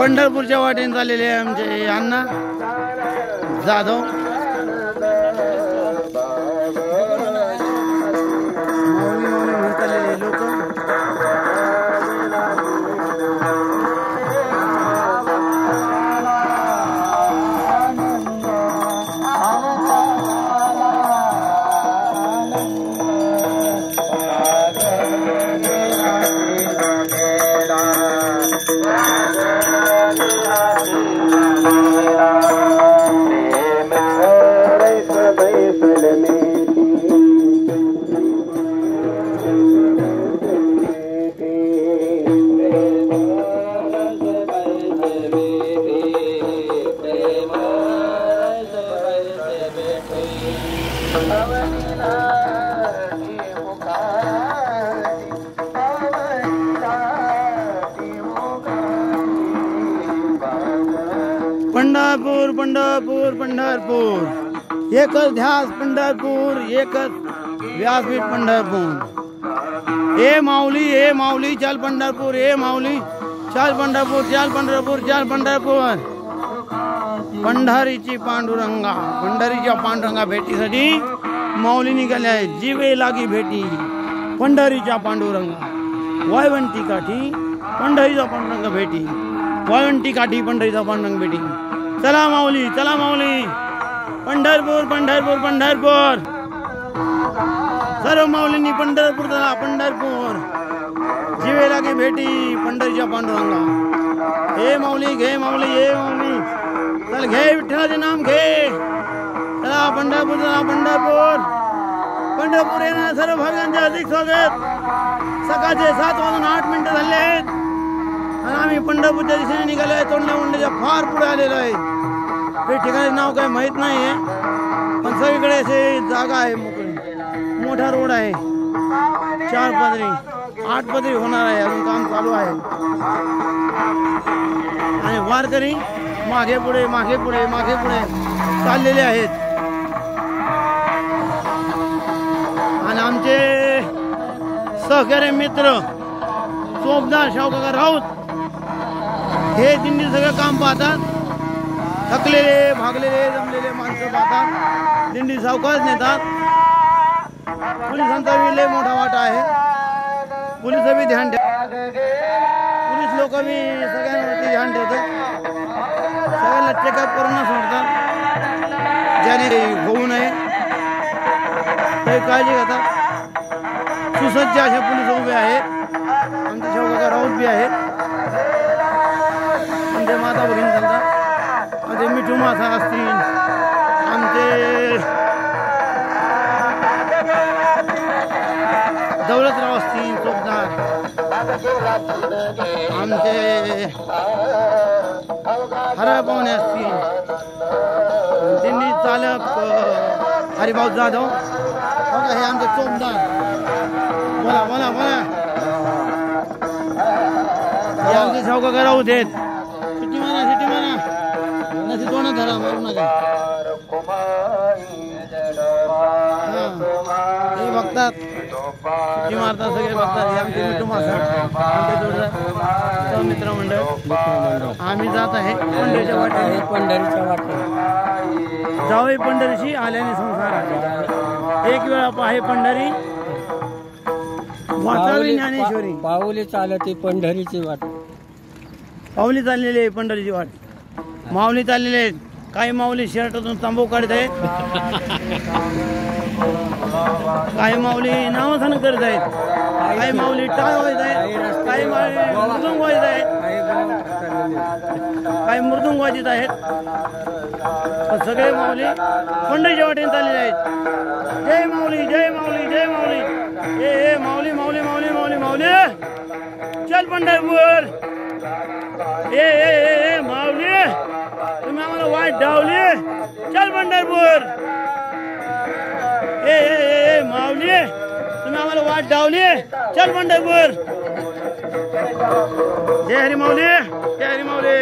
पंढरपूरच्या वाटेने चाललेले आहे आमचे अण्णा जाधव। माऊली माऊली म्हणत आलेले लोक। पंढरपूर पंढरपूर पंढरपूर एकच ध्यास पंढरपूर एकच व्यासपीठ पंढरपूर। ए माऊली चल पंढरपूर, ए माऊली चल पंढरपूर, चल पंढरपूर, चल पंढरपूर। पंढरीची पांडुरंगा, पंढरीच्या पांडुरंगा भेटीसाठी माऊली निघाले आहे। जीवे लागी भेटी पंढरीच्या पांडुरंगा। वायवंती काठी पंढरीचा पांडुरंगा भेटी, वायवंती काठी पंढरीचा पांडुरंग भेटी। चला माऊली पंढरपूर पंढरपूर पंढरपूर। सर्व माऊलींनी पंढरपूर चला पंढरपूर। जीवे लागे भेटी पंढरीच्या पांडुरंगा। हे माऊली घे माऊली, हे माऊली चल घे विठ्ठलाचे नाम घे। चला पंढरपूर चला पंढरपूर। पंढरपूर येणाऱ्या सर्व भाविकांचे अधिक स्वागत। सकाळचे 7:08 झाले आहेत आणि आम्ही पंढरपूरच्या दिशेने निघालो आहे। तोंडल्या फार पुढे आलेलो आहे। हे ठिकाणी नाव काय माहित नाहीये, पण सगळीकडे असे जागा आहे मोकळी। मोठा रोड आहे, 4 पदरी 8 पदरी होणार आहे, अजून काम चालू आहे। आणि वारकरी मागे पुढे मागे पुढे मागे पुढे चाललेले आहेत। आणि आमचे सहकारी मित्र चोपदार शाहूकाका राऊत हे दिंडी सगळं काम पाहतात। थकलेले भागलेले जमलेले माणसं पाहतात, दिंडी सावकाश नेतात। पोलिसांचा बी लय मोठा वाटा आहे, पोलिस बी ध्यान ठेवतात, पोलीस लोक बी सगळ्यांवरती ध्यान ठेवतात। सगळ्यांना चेकअप करून सोडतात, ज्याने होऊ नये काही काळजी घेतात। सुसज्ज असे पोलीस उभे आहेत। आमचे शाहूकाका राऊत बी आहेत, आमचे माता भगिनी चालतात, आमचे मिठू माता असतील, आमचे दौलतराव असतील चोपदार, आमचे हरा पाहुणे असतील, दिंडी चालक हरिभाऊ जाधव, हे आमचे चोपदार। बोला बोला बोला, हे आमचे शाहूकाका राऊत आहेत। सिटी म्हणा नसे दोन धरा मारू नका। हे बघतात, सिटी मारतात, सगळे बघतात। हे आमचे मिठू मासा, आमचे जोडदार मित्रमंडळ। आम्ही जात आहे पंढरीच्या वाटेने, पंढरीच्या वाटेने जावे पंढरीशी आल्याने संसार। एक वेळा पाहे पंढरी वाचावी ज्ञानेश्वरी। पाऊली चालते पंढरीची वाट, पाऊली चाललेली आहे पंढरीची वाट। माऊली चाललेले आहेत, काही माऊली शर्टातून तांबू काढत आहेत, काही माऊली नावसान करत आहेत, काही माऊली टाळ वाजत आहेत, काही मृदुंग वाजत आहेत, काही मृदुंग वाजत आहेत। सगळे माऊली पंढरीच्या वाटेने चाललेले आहेत। जय माऊली जय माऊली जय माऊली। हे माऊली माऊली माऊली माऊली माऊली चल पंढरपूर। ए माऊली तुम्ही आम्हाला वाट डावली, चल पंढरपूर। ए माऊली तुम्ही आम्हाला वाट डावली, चल पंढरपूर। जय हरी माऊली, जय हरी माऊली।